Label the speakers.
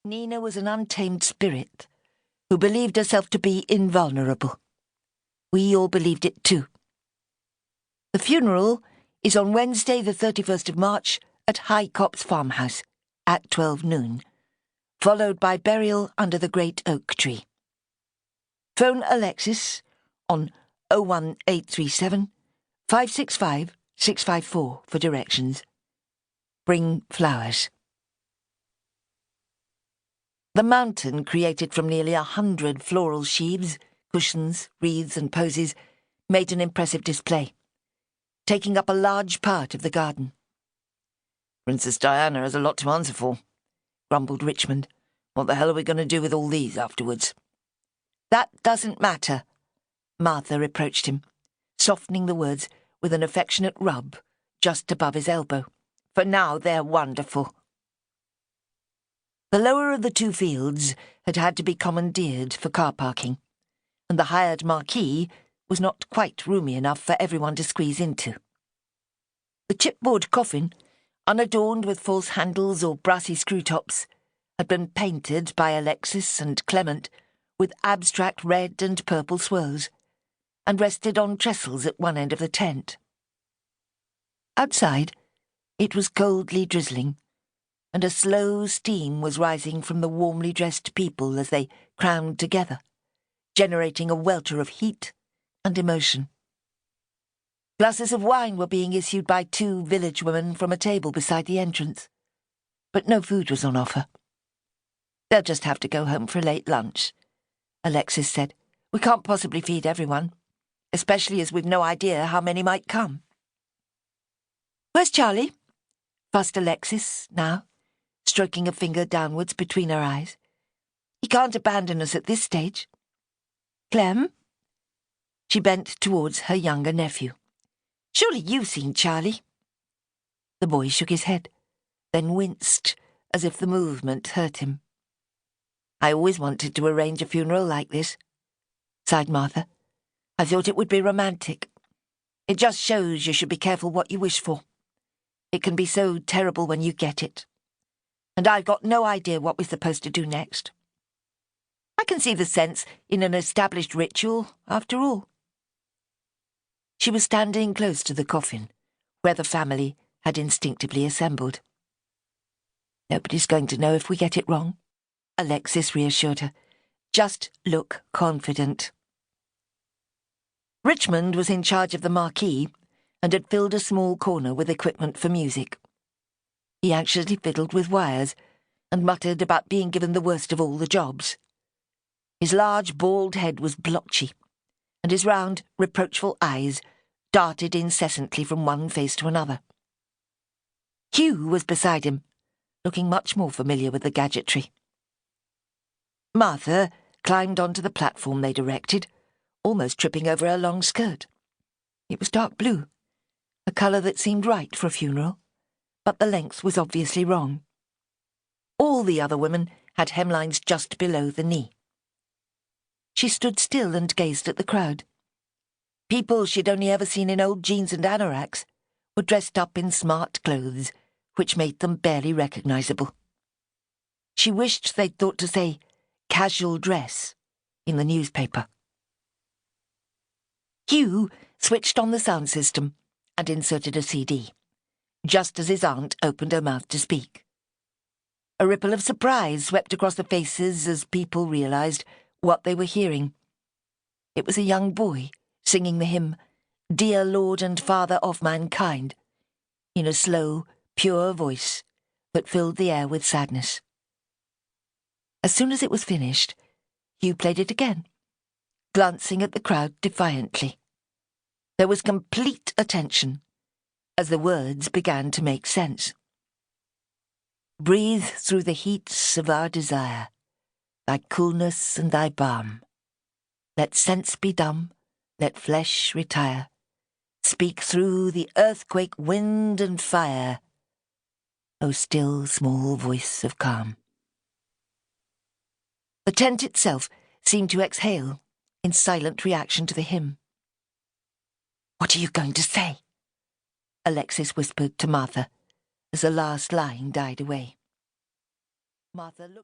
Speaker 1: Nina was an untamed spirit who believed herself to be invulnerable. We all believed it too. The funeral is on Wednesday the 31st of March at High Copse Farmhouse at 12 noon, followed by burial under the great oak tree. Phone Alexis on 01837 565 654 for directions. Bring flowers. The mountain, created from nearly 100 floral sheaves, cushions, wreaths and posies, made an impressive display, taking up a large part of the garden. "Princess Diana has a lot to answer for," grumbled Richmond. "What the hell are we going to do with all these afterwards?" "That doesn't matter," Martha reproached him, softening the words with an affectionate rub just above his elbow. "For now they're wonderful." The lower of the two fields had to be commandeered for car parking, and the hired marquee was not quite roomy enough for everyone to squeeze into. The chipboard coffin, unadorned with false handles or brassy screw-tops, had been painted by Alexis and Clement with abstract red and purple swirls, and rested on trestles at one end of the tent. Outside, it was coldly drizzling, and a slow steam was rising from the warmly dressed people as they crammed together, generating a welter of heat and emotion. Glasses of wine were being issued by 2 village women from a table beside the entrance, but no food was on offer. "They'll just have to go home for a late lunch," Alexis said. "We can't possibly feed everyone, especially as we've no idea how many might come." "Where's Charlie?" fussed Alexis now, stroking a finger downwards between her eyes. "He can't abandon us at this stage." "Clem?" She bent towards her younger nephew. "Surely you've seen Charlie?" The boy shook his head, then winced as if the movement hurt him. "I always wanted to arrange a funeral like this," sighed Martha. "I thought it would be romantic. It just shows you should be careful what you wish for. It can be so terrible when you get it. And I've got no idea what we're supposed to do next. I can see the sense in an established ritual, after all." She was standing close to the coffin, where the family had instinctively assembled. "Nobody's going to know if we get it wrong," Alexis reassured her. "Just look confident." Richmond was in charge of the marquee and had filled a small corner with equipment for music. He anxiously fiddled with wires and muttered about being given the worst of all the jobs. His large, bald head was blotchy, and his round, reproachful eyes darted incessantly from one face to another. Hugh was beside him, looking much more familiar with the gadgetry. Martha climbed onto the platform they'd erected, almost tripping over her long skirt. It was dark blue, a colour that seemed right for a funeral, but the length was obviously wrong. All the other women had hemlines just below the knee. She stood still and gazed at the crowd. People she'd only ever seen in old jeans and anoraks were dressed up in smart clothes, which made them barely recognisable. She wished they'd thought to say "casual dress" in the newspaper. Hugh switched on the sound system and inserted a CD, just as his aunt opened her mouth to speak. A ripple of surprise swept across the faces as people realised what they were hearing. It was a young boy singing the hymn, "Dear Lord and Father of Mankind," in a slow, pure voice that filled the air with sadness. As soon as it was finished, Hugh played it again, glancing at the crowd defiantly. There was complete attention as the words began to make sense. "Breathe through the heats of our desire, thy coolness and thy balm. Let sense be dumb, let flesh retire. Speak through the earthquake, wind and fire, O still small voice of calm." The tent itself seemed to exhale in silent reaction to the hymn. "What are you going to say?" Alexis whispered to Martha as the last line died away. Martha looked